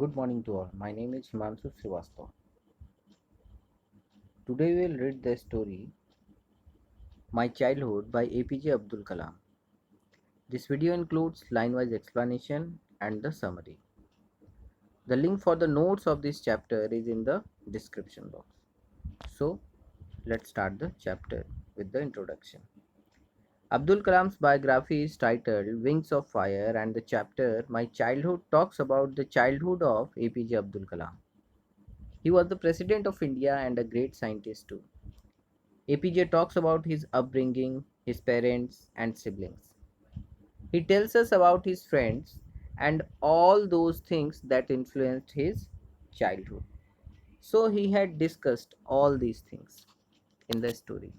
Good morning to all. My name is Himanshu Srivastava. Today we will read the story My Childhood by APJ Abdul Kalam. This video includes line-wise explanation and the summary. The link for the notes of this chapter is in the description box. So, let's start the chapter with the introduction. Abdul Kalam's biography is titled Wings of Fire, and the chapter My Childhood talks about the childhood of APJ Abdul Kalam. He was the President of India and a great scientist too. APJ talks about his upbringing, his parents, and siblings. He tells us about his friends and all those things that influenced his childhood. So, he had discussed all these things in the story.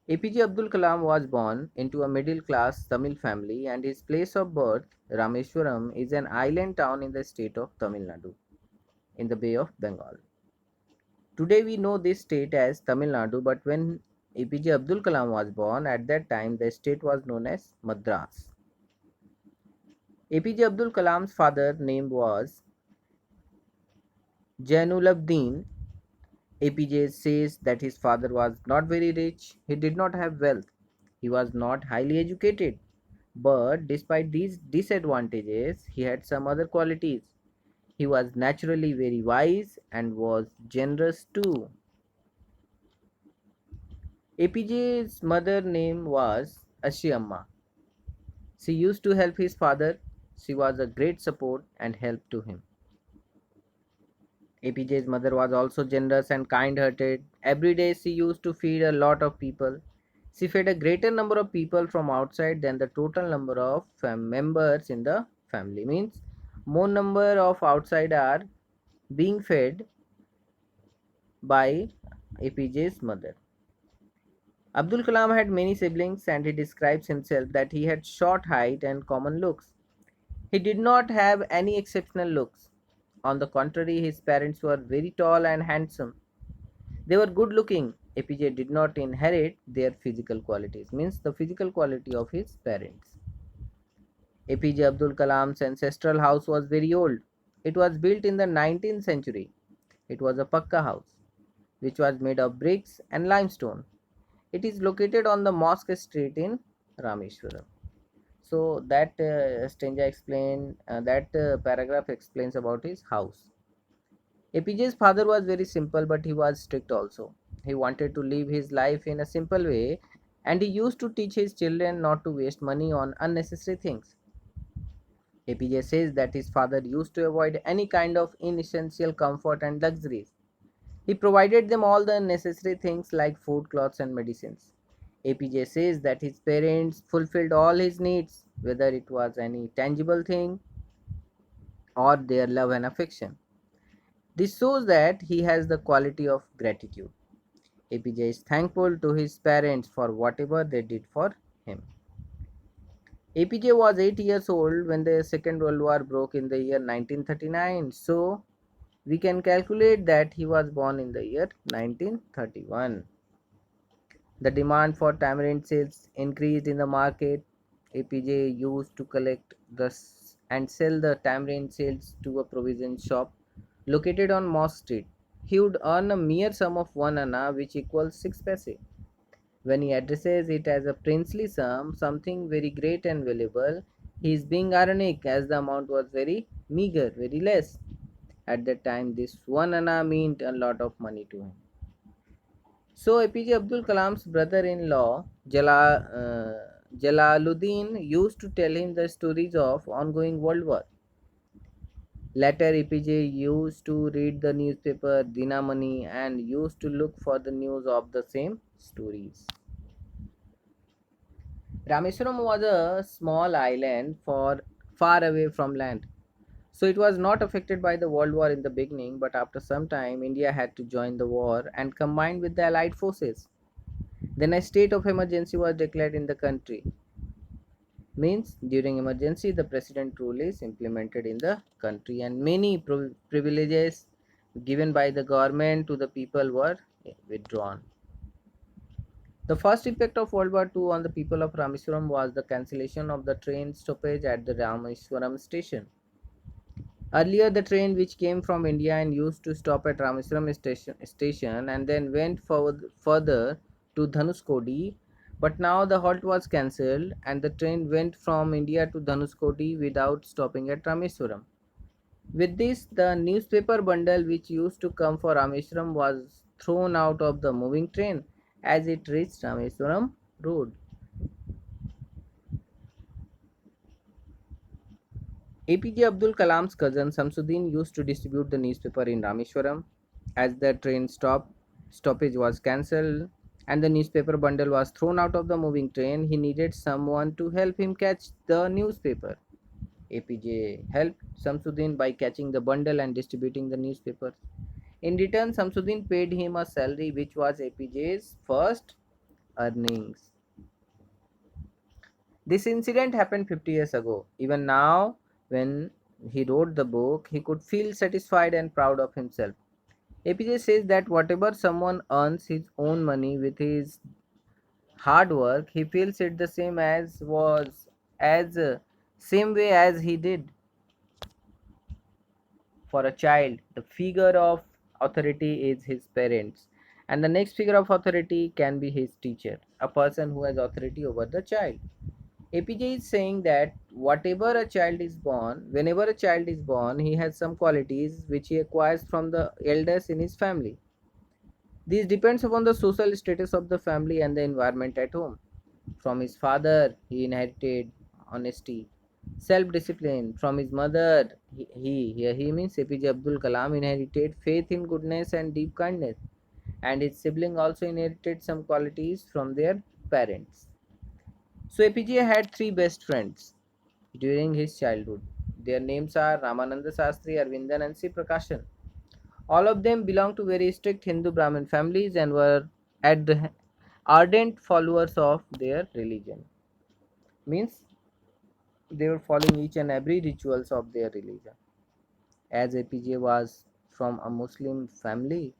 APJ Abdul Kalam was born into a middle class Tamil family, and his place of birth, Rameswaram, is an island town in the state of Tamil Nadu in the Bay of Bengal. Today we know this state as Tamil Nadu, but when APJ Abdul Kalam was born, at that time the state was known as Madras. APJ Abdul Kalam's father name was Jainulabdin. APJ says that his father was not very rich, he did not have wealth, he was not highly educated. But despite these disadvantages, he had some other qualities. He was naturally very wise and was generous too. APJ's mother name was Ashiamma. She used to help his father. She was a great support and help to him. APJ's mother was also generous and kind-hearted. Every day she used to feed a lot of people. She fed a greater number of people from outside than the total number of members in the family. Means more number of outside are being fed by APJ's mother. Abdul Kalam had many siblings and he describes himself that he had short height and common looks. He did not have any exceptional looks. On the contrary, his parents were very tall and handsome. They were good looking. APJ did not inherit their physical qualities, means the physical quality of his parents. APJ Abdul Kalam's ancestral house was very old. It was built in the 19th century. It was a Pakka house, which was made of bricks and limestone. It is located on the Mosque Street in Rameshwaram. So that paragraph explains about his house. APJ's father was very simple, but he was strict also. He wanted to live his life in a simple way, and he used to teach his children not to waste money on unnecessary things. APJ says that his father used to avoid any kind of inessential comfort and luxuries. He provided them all the necessary things like food, clothes, and medicines. APJ says that his parents fulfilled all his needs, whether it was any tangible thing or their love and affection. This shows that he has the quality of gratitude. APJ is thankful to his parents for whatever they did for him. APJ was 8 years old when the Second World War broke in the year 1939. So, we can calculate that he was born in the year 1931. The demand for tamarind seeds increased in the market. APJ used to collect and sell the tamarind seeds to a provision shop located on Moss Street. He would earn a mere sum of 1 anna, which equals 6 paise. When he addresses it as a princely sum, something very great and valuable, he is being ironic as the amount was very meager, very less. At that time, this 1 anna meant a lot of money to him. So, APJ Abdul Kalam's brother-in-law Jalaluddin used to tell him the stories of ongoing World War. Later, APJ used to read the newspaper Dinamani and used to look for the news of the same stories. Rameswaram was a small island far away from land. So it was not affected by the World War in the beginning, but after some time, India had to join the war and combine with the Allied forces. Then a state of emergency was declared in the country. Means during emergency, the president rule is implemented in the country, and many privileges given by the government to the people were withdrawn. The first impact of World War II on the people of Rameswaram was the cancellation of the train stoppage at the Rameswaram station. Earlier, the train which came from India and used to stop at Rameswaram station and then went further to Dhanuskodi. But now the halt was cancelled and the train went from India to Dhanuskodi without stopping at Rameswaram. With this, the newspaper bundle which used to come for Rameswaram was thrown out of the moving train as it reached Rameswaram road. APJ Abdul Kalam's cousin Samsuddin used to distribute the newspaper in Rameswaram. As the train stoppage was cancelled and the newspaper bundle was thrown out of the moving train, he needed someone to help him catch the newspaper. APJ helped Samsuddin by catching the bundle and distributing the newspaper. In return, Samsuddin paid him a salary which was APJ's first earnings. This incident happened 50 years ago. Even now, when he wrote the book, he could feel satisfied and proud of himself. APJ says that whatever someone earns his own money with his hard work, he feels it the same way as he did. For a child, the figure of authority is his parents, and the next figure of authority can be his teacher, a person who has authority over the child. APJ is saying that whenever a child is born, he has some qualities which he acquires from the elders in his family. This depends upon the social status of the family and the environment at home. From his father, he inherited honesty, self-discipline. From his mother, he means APJ Abdul Kalam inherited faith in goodness and deep kindness, and his sibling also inherited some qualities from their parents. So APJ had three best friends during his childhood. Their names are Ramananda Sastri, Arvindan, and C. Prakashan. All of them belonged to very strict Hindu Brahmin families and were ardent followers of their religion. Means they were following each and every rituals of their religion. As APJ was from a Muslim family,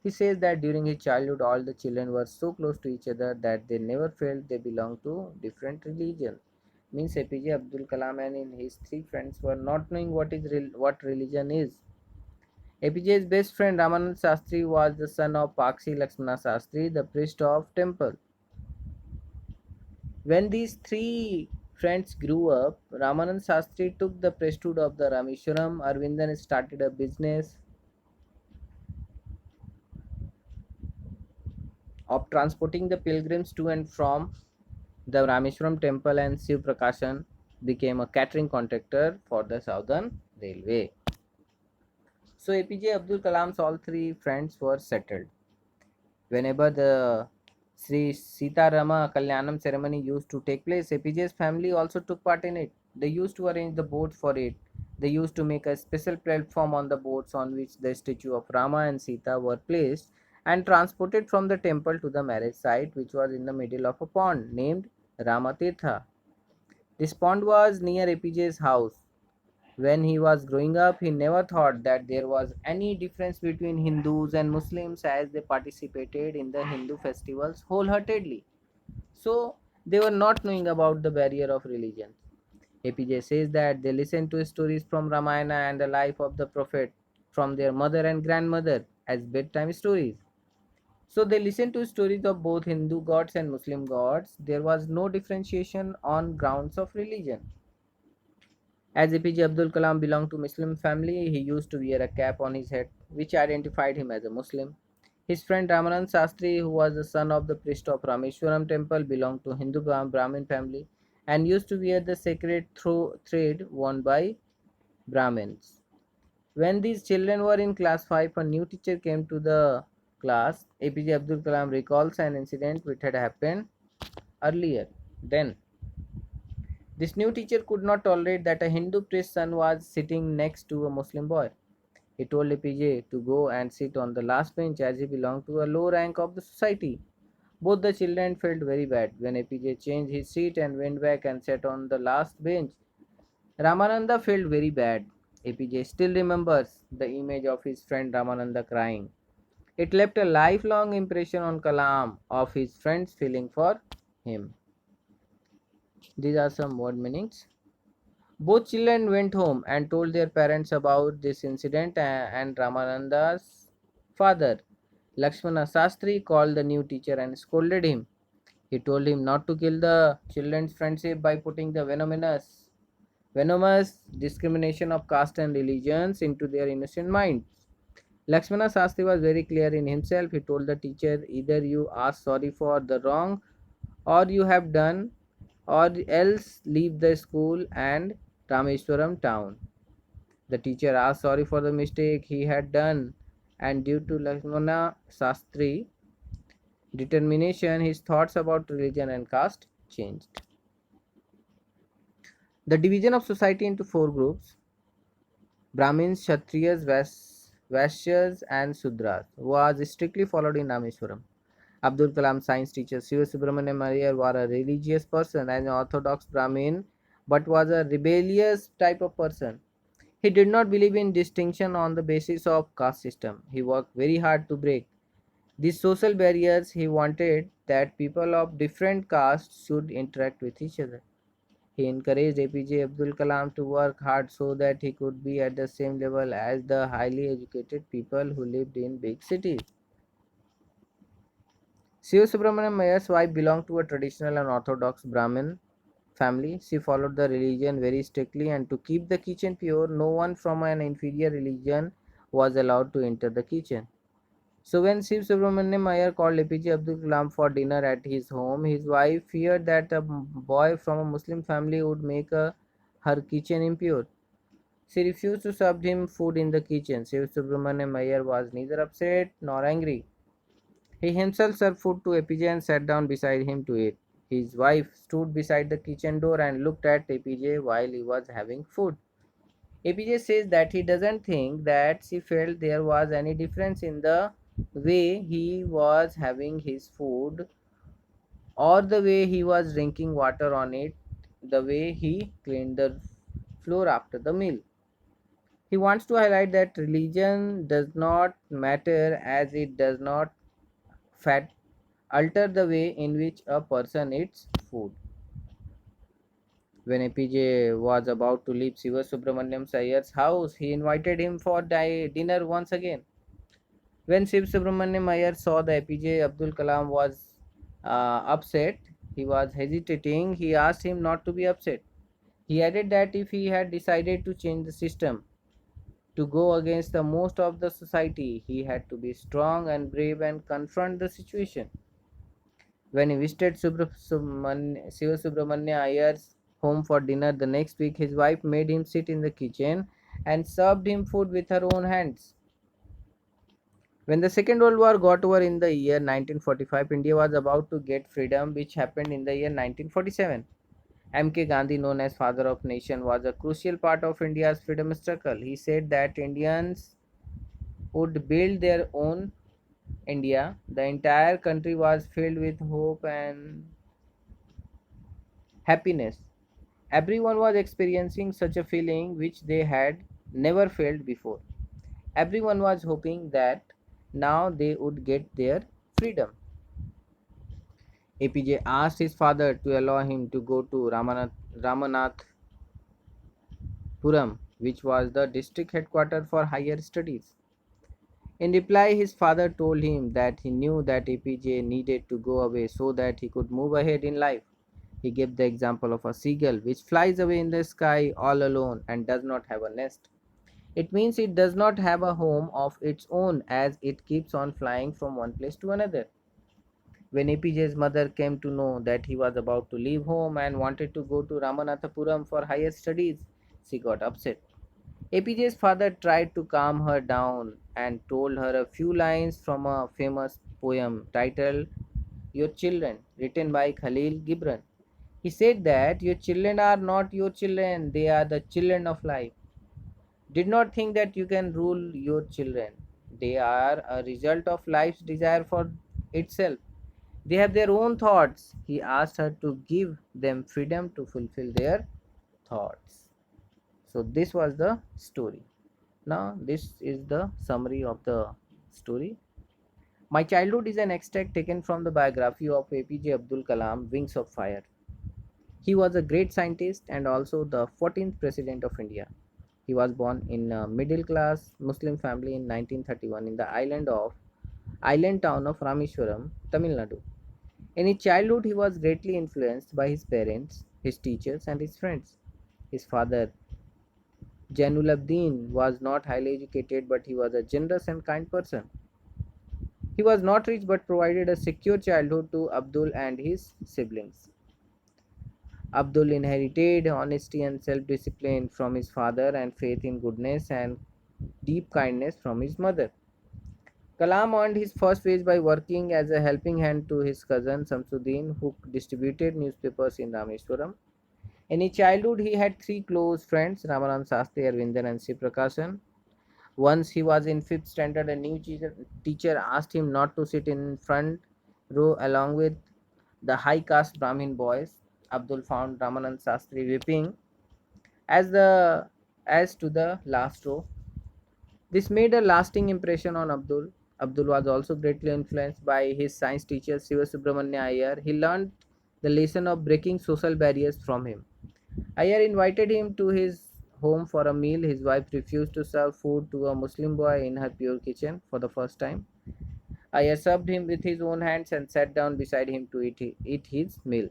he says that during his childhood all the children were so close to each other that they never felt they belonged to different religions. Means APJ Abdul Kalam and his three friends were not knowing what religion is. APJ's best friend Ramanand Sastri was the son of Pakshi Lakshmana Sastri, the priest of temple. When these three friends grew up, Ramanand Sastri took the priesthood of the Rameshwaram. Arvindan started a business of transporting the pilgrims to and from the Rameshwaram temple, and Shiv Prakashan became a catering contractor for the Southern Railway. So APJ Abdul Kalam's all three friends were settled. Whenever the Sri Sita Rama Kalyanam ceremony used to take place, APJ's family also took part in it. They used to arrange the boats for it. They used to make a special platform on the boats on which the statue of Rama and Sita were placed and transported from the temple to the marriage site, which was in the middle of a pond named Ramatirtha. This pond was near APJ's house. When he was growing up, he never thought that there was any difference between Hindus and Muslims as they participated in the Hindu festivals wholeheartedly. So, they were not knowing about the barrier of religion. APJ says that they listened to stories from Ramayana and the life of the Prophet from their mother and grandmother as bedtime stories. So, they listened to stories of both Hindu gods and Muslim gods. There was no differentiation on grounds of religion. As APJ Abdul Kalam belonged to Muslim family, he used to wear a cap on his head, which identified him as a Muslim. His friend Ramanand Sastri, who was the son of the priest of Rameshwaram temple, belonged to Hindu Brahmin family and used to wear the sacred thread worn by Brahmins. When these children were in class 5, a new teacher came to the class. APJ Abdul Kalam recalls an incident which had happened earlier. Then this new teacher could not tolerate that a Hindu priest's son was sitting next to a Muslim boy. He told APJ to go and sit on the last bench as he belonged to a low rank of the society. Both the children felt very bad when APJ changed his seat and went back and sat on the last bench. Ramananda felt very bad. APJ still remembers the image of his friend Ramananda crying. It left a lifelong impression on Kalam of his friend's feeling for him. These are some word meanings. Both children went home and told their parents about this incident, and Ramananda's father, Lakshmana Sastri, called the new teacher and scolded him. He told him not to kill the children's friendship by putting the venomous discrimination of caste and religions into their innocent minds. Lakshmana Sastri was very clear in himself. He told the teacher, either you ask sorry for the wrong or you have done, or else leave the school and Rameswaram town. The teacher asked sorry for the mistake he had done, and due to Lakshmana Sastri determination, his thoughts about religion and caste changed. The division of society into four groups: Brahmins, Kshatriyas, Vaishyas, and Sudras was strictly followed in Rameswaram. Abdul Kalam, science teacher Shiva Subramaniam Iyer, was a religious person and an orthodox Brahmin, but was a rebellious type of person. He did not believe in distinction on the basis of caste system. He worked very hard to break these social barriers. He wanted that people of different castes should interact with each other. He encouraged APJ Abdul Kalam to work hard so that he could be at the same level as the highly educated people who lived in big cities. Shiva Subramaniam Iyer's wife belonged to a traditional and orthodox Brahmin family. She followed the religion very strictly, and to keep the kitchen pure, no one from an inferior religion was allowed to enter the kitchen. So when Shiv Subramaniam Iyer called APJ Abdul Kalam for dinner at his home, his wife feared that a boy from a Muslim family would make her kitchen impure. She refused to serve him food in the kitchen. Shiv Subramaniam Iyer was neither upset nor angry. He himself served food to APJ and sat down beside him to eat. His wife stood beside the kitchen door and looked at APJ while he was having food. APJ says that he doesn't think that she felt there was any difference in the way he was having his food or the way he was drinking water on it, the way he cleaned the floor after the meal. He wants to highlight that religion does not matter as it does not fat alter the way in which a person eats food. When APJ was about to leave Shiva Subramaniam Iyer's house, he invited him for dinner once again. When Shiv Subramaniam Iyer saw the APJ Abdul Kalam was upset, he was hesitating. He asked him not to be upset. He added that if he had decided to change the system, to go against the most of the society, he had to be strong and brave and confront the situation. When he visited Shiva Subramania Iyer's home for dinner the next week, his wife made him sit in the kitchen and served him food with her own hands. When the Second World War got over in the year 1945, India was about to get freedom, which happened in the year 1947. M.K. Gandhi, known as Father of Nation, was a crucial part of India's freedom struggle. He said that Indians would build their own India. The entire country was filled with hope and happiness. Everyone was experiencing such a feeling which they had never felt before. Everyone was hoping that now they would get their freedom. APJ asked his father to allow him to go to Ramanathpuram, which was the district headquarters for higher studies. In reply, his father told him that he knew that APJ needed to go away so that he could move ahead in life. He gave the example of a seagull which flies away in the sky all alone and does not have a nest. It means it does not have a home of its own as it keeps on flying from one place to another. When APJ's mother came to know that he was about to leave home and wanted to go to Ramanathapuram for higher studies, she got upset. APJ's father tried to calm her down and told her a few lines from a famous poem titled Your Children, written by Khalil Gibran. He said that your children are not your children, they are the children of life. Did not think that you can rule your children. They are a result of life's desire for itself. They have their own thoughts. He asked her to give them freedom to fulfill their thoughts. So, this was the story. Now, this is the summary of the story. My Childhood is an extract taken from the biography of APJ Abdul Kalam, Wings of Fire. He was a great scientist and also the 14th president of India. He was born in a middle class Muslim family in 1931 in the island town of Rameswaram, Tamil Nadu. In his childhood, he was greatly influenced by his parents, his teachers, and his friends. His father, Jainulabdin, was not highly educated, but he was a generous and kind person. He was not rich but provided a secure childhood to Abdul and his siblings. Abdul inherited honesty and self discipline from his father and faith in goodness and deep kindness from his mother. Kalam earned his first wage by working as a helping hand to his cousin Samsuddin, who distributed newspapers in Rameswaram. In his childhood, he had three close friends, Ramanand Sastry, Arvindan, and Siprakashan. Once he was in fifth standard, a new teacher asked him not to sit in front row along with the high caste Brahmin boys. Abdul found Ramanand Sastry weeping as the as to the last row. This made a lasting impression on Abdul. Abdul was also greatly influenced by his science teacher Siva Subramanya Iyer. He learned the lesson of breaking social barriers from him. Iyer invited him to his home for a meal. His wife refused to serve food to a Muslim boy in her pure kitchen for the first time. Iyer served him with his own hands and sat down beside him to eat his meal.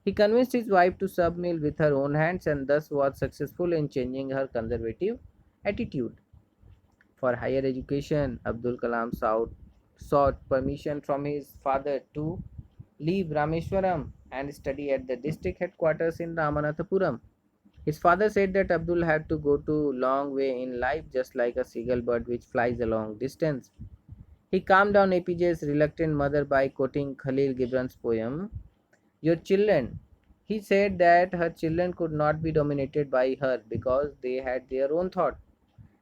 He convinced his wife to serve meal with her own hands and thus was successful in changing her conservative attitude. For higher education, Abdul Kalam sought permission from his father to leave Rameswaram and study at the district headquarters in Ramanathapuram. His father said that Abdul had to go to long way in life just like a seagull bird which flies a long distance. He calmed down APJ's reluctant mother by quoting Khalil Gibran's poem, Your children. He said that her children could not be dominated by her because they had their own thought.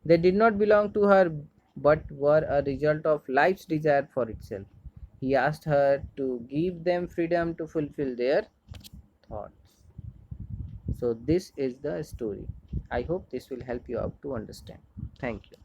They did not belong to her but were a result of life's desire for itself. He asked her to give them freedom to fulfill their thoughts. So, this is the story. I hope this will help you out to understand. Thank you.